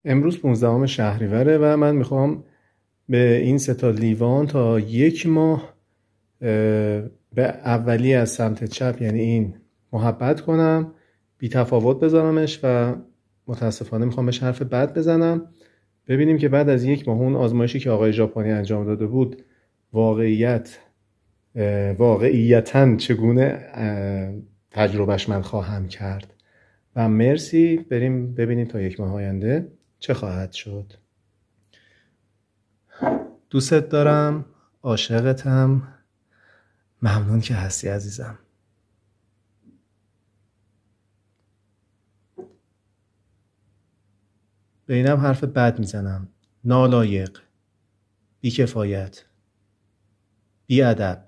امروز 15 شهریوره و من میخوام به این 3 لیوان تا 1 ماه به اولی از سمت چپ یعنی این محبت کنم، بی تفاوت بذارمش و متاسفانه میخوام بهش حرف بد بزنم. ببینیم که بعد از 1 ماه اون آزمایشی که آقای ژاپنی انجام داده بود واقعیتاً چگونه تجربهش من خواهم کرد. و مرسی، بریم ببینیم تا 1 ماه آینده چه خواهد شد. دوستت دارم، عاشقتم، ممنون که هستی عزیزم. به اینم حرف بد میزنم، نالایق، بیکفایت، بیادب.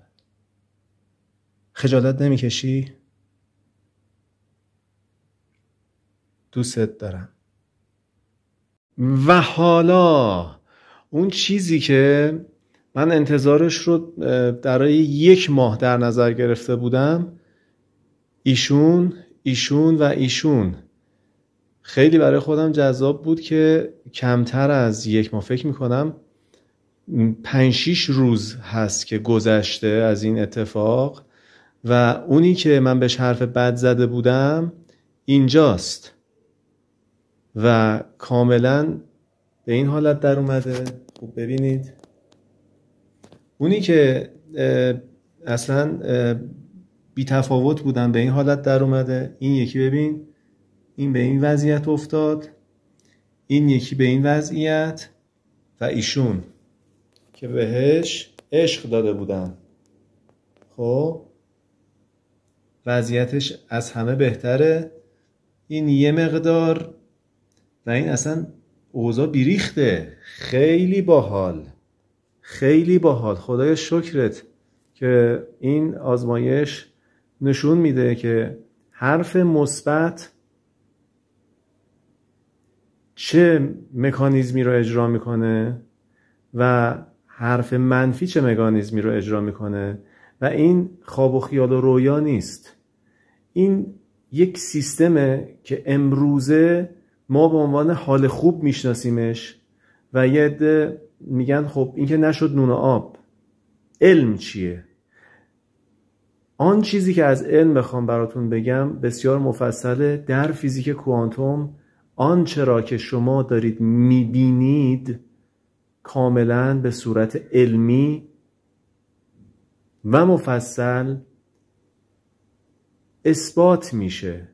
خجالت نمیکشی؟ دوستت دارم. و حالا اون چیزی که من انتظارش رو برای 1 ماه در نظر گرفته بودم، ایشون و ایشون. خیلی برای خودم جذاب بود که کمتر از 1 ماه، فکر میکنم 5-6 روز هست که گذشته از این اتفاق و اونی که من بهش حرف بد زده بودم اینجاست و کاملا به این حالت در اومده. خوب ببینید، اونی که اصلا بی تفاوت بودن به این حالت در اومده. این یکی ببین، این به این وضعیت افتاد، این یکی به این وضعیت و ایشون که بهش عشق داده بودن، خب وضعیتش از همه بهتره. این یه مقدار و این اصلا اوضاع بیریخته. خیلی باحال، خیلی باحال. خدایا شکرت که این آزمایش نشون میده که حرف مثبت چه مکانیزمی رو اجرا میکنه و حرف منفی چه مکانیزمی رو اجرا میکنه. و این خواب و خیال و رویا نیست، این یک سیستمه که امروزه ما به عنوان حال خوب میشناسیمش و یه عده میگن خب این که نشد نون و آب. علم چیه؟ آن چیزی که از علم بخوام براتون بگم بسیار مفصله. در فیزیک کوانتوم آنچه را که شما دارید میبینید کاملا به صورت علمی و مفصل اثبات میشه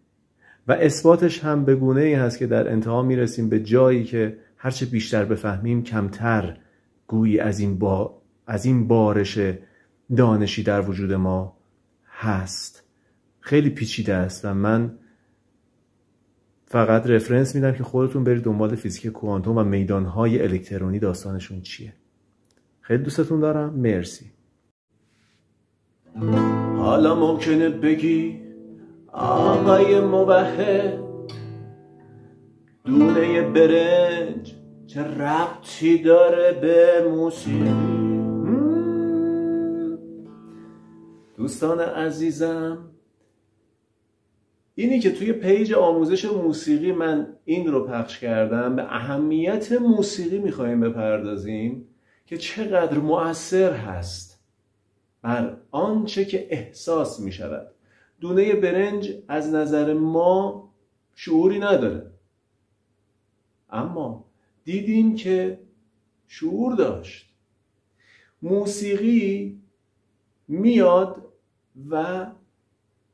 و اثباتش هم به گونه‌ای هست که در انتها میرسیم به جایی که هرچه بیشتر بفهمیم کمتر گویی از این بارش دانشی در وجود ما هست. خیلی پیچیده است و من فقط رفرنس میدم که خودتون برید دنبال فیزیک کوانتوم و میدانهای الکترونی داستانشون چیه. خیلی دوستتون دارم، مرسی. حالا ممکنه بگی آقای موحد، دونه برنج چه ربطی داره به موسیقی؟ دوستان عزیزم، اینی که توی پیج آموزش موسیقی من این رو پخش کردم، به اهمیت موسیقی میخواییم بپردازیم که چقدر مؤثر هست بر آنچه که احساس میشود. دونه برنج از نظر ما شعوری نداره، اما دیدیم که شعور داشت. موسیقی میاد و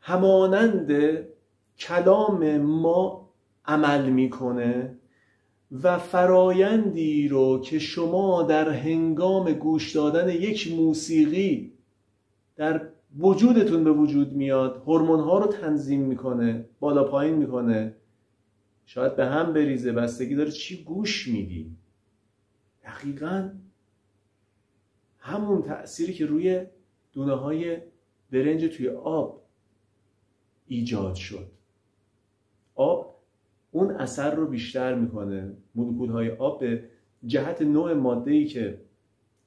همانند کلام ما عمل میکنه و فرایندی رو که شما در هنگام گوش دادن یک موسیقی در وجودتون به وجود میاد، هورمون‌ها رو تنظیم میکنه، بالا پایین میکنه، شاید به هم بریزه، بستگی داره چی گوش میدی. دقیقاً همون تأثیری که روی دونه های برنج توی آب ایجاد شد، آب اون اثر رو بیشتر میکنه. مولکول های آب به جهت نوع ماده‌ای که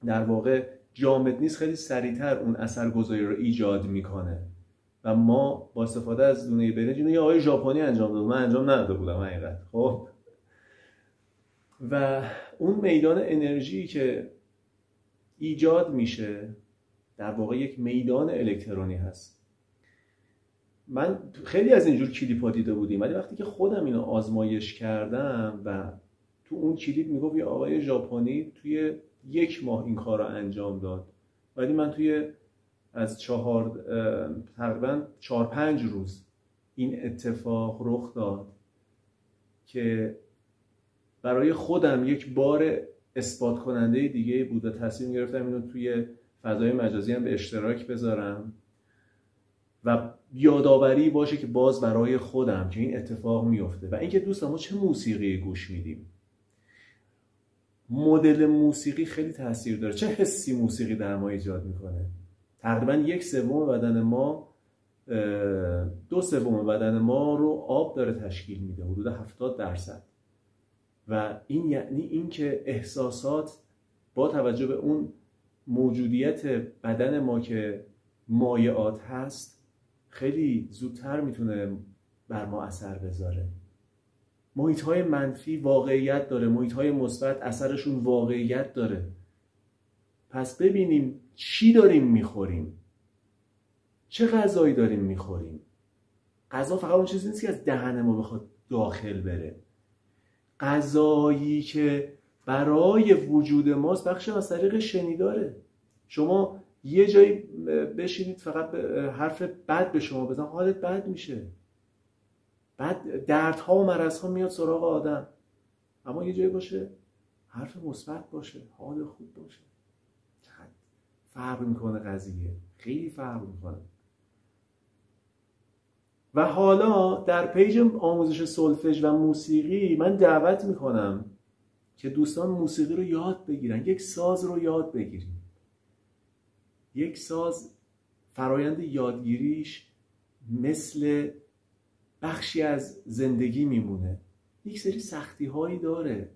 در واقع جامد نیست خیلی سریعتر اون اثرگذاری رو ایجاد میکنه و ما با استفاده از دونه برنج، اینو یه آقای ژاپنی انجام داد، من انجام نداده بودم حقیقت. خب و اون میدان انرژی که ایجاد میشه در واقع یک میدان الکترونی هست. من خیلی از اینجور کلیپ‌ها دیده بودیم، ولی وقتی که خودم اینو آزمایش کردم و تو اون کلیپ میگفت یه آقای ژاپنی توی 1 ماه این کار رو انجام داد، ولی من توی از تقریبا 4-5 روز این اتفاق رخ داد که برای خودم یک بار اثبات کننده دیگه بود و تصمیم گرفتم اینو توی فضای مجازی هم به اشتراک بذارم و یادآوری باشه که باز برای خودم که این اتفاق میفته. و اینکه دوستان ما چه موسیقی گوش میدیم، مدل موسیقی خیلی تاثیر داره. چه حسی موسیقی در ما ایجاد میکنه. تقریبا 1/3 بدن ما 2/3 بدن ما رو آب داره تشکیل میده، حدود 70%. و این یعنی اینکه احساسات با توجه به اون موجودیت بدن ما که مایعات هست خیلی زودتر میتونه بر ما اثر بذاره. محیط‌های منفی واقعیت داره، محیط‌های مثبت اثرشون واقعیت داره. پس ببینیم چی داریم میخوریم، چه غذایی داریم میخوریم. غذا فقط اون چیزی نیست که از دهن ما بخواد داخل بره. غذایی که برای وجود ماست بخش از طریق شنیداره. شما یه جایی بشینید فقط حرف بد به شما بزن، حالت بد میشه، بعد دردها و مرضها میاد سراغ آدم. اما یه جایی باشه حرف مثبت باشه، حال خوب باشه، فرق میکنه قضیه، خیلی فرق میکنه. و حالا در پیج آموزش سولفژ و موسیقی من دعوت میکنم که دوستان موسیقی رو یاد بگیرن. یک ساز رو یاد بگیریم. یک ساز فرایند یادگیریش مثل بخشی از زندگی میمونه. یک سری سختی هایی داره،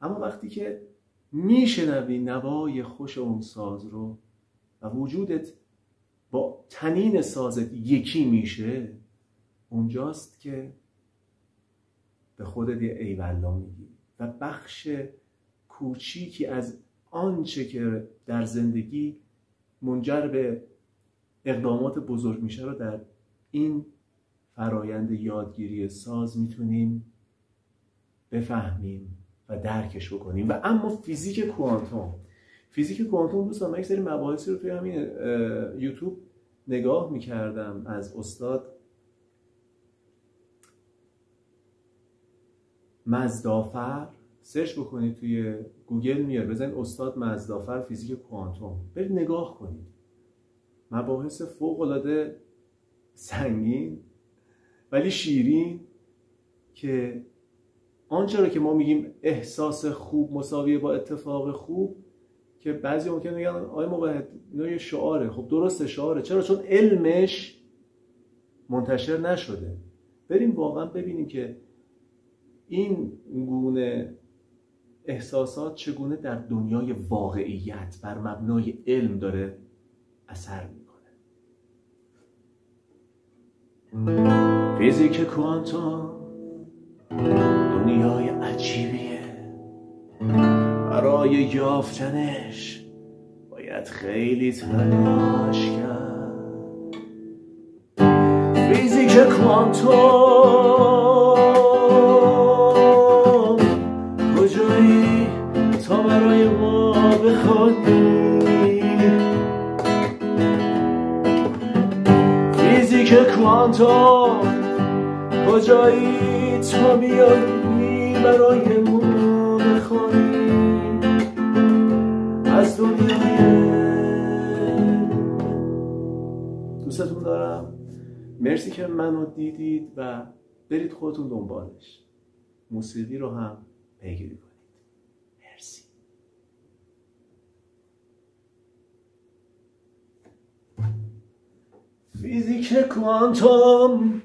اما وقتی که میشنوی نوای خوش اون ساز رو و وجودت با تنین سازت یکی میشه، اونجاست که به خودت یه ایوالله میگی و بخش کوچیکی از آنچه که در زندگی منجر به اقدامات بزرگ میشه رو در این فرایند یادگیری ساز میتونیم بفهمیم و درکش بکنیم. و اما فیزیک کوانتوم دوستان، من یک سری مباحثی رو توی همین یوتیوب نگاه میکردم از استاد مزدافر. سرچ بکنید توی گوگل میاد، بزنید استاد مزدافر فیزیک کوانتوم، برید نگاه کنید. مباحث فوق‌العاده سنگین ولی شیرین که آنچه رو که ما میگیم احساس خوب مساویه با اتفاق خوب، که بعضی ممکنه میگن آقای موحد اینا یه شعاره. خب درسته شعاره. چرا؟ چون علمش منتشر نشده. بریم واقعا ببینیم که این گونه احساسات چگونه در دنیای واقعیت بر مبنای علم داره اثر میکنه. فیزیک کوانتوم دنیای عجیبیه. برای یافتنش باید خیلی تلاش کرد. فیزیک کوانتوم کجایی تا برای ما بخوانی؟ فیزیک کوانتوم کجایی تا بیایی برای ما بخوانی؟ از دنیای دوستتون دارم. مرسی که منو دیدید و برید خودتون دنبالش. موسیقی رو هم پیگیری کنید. مرسی. فیزیک کوانتوم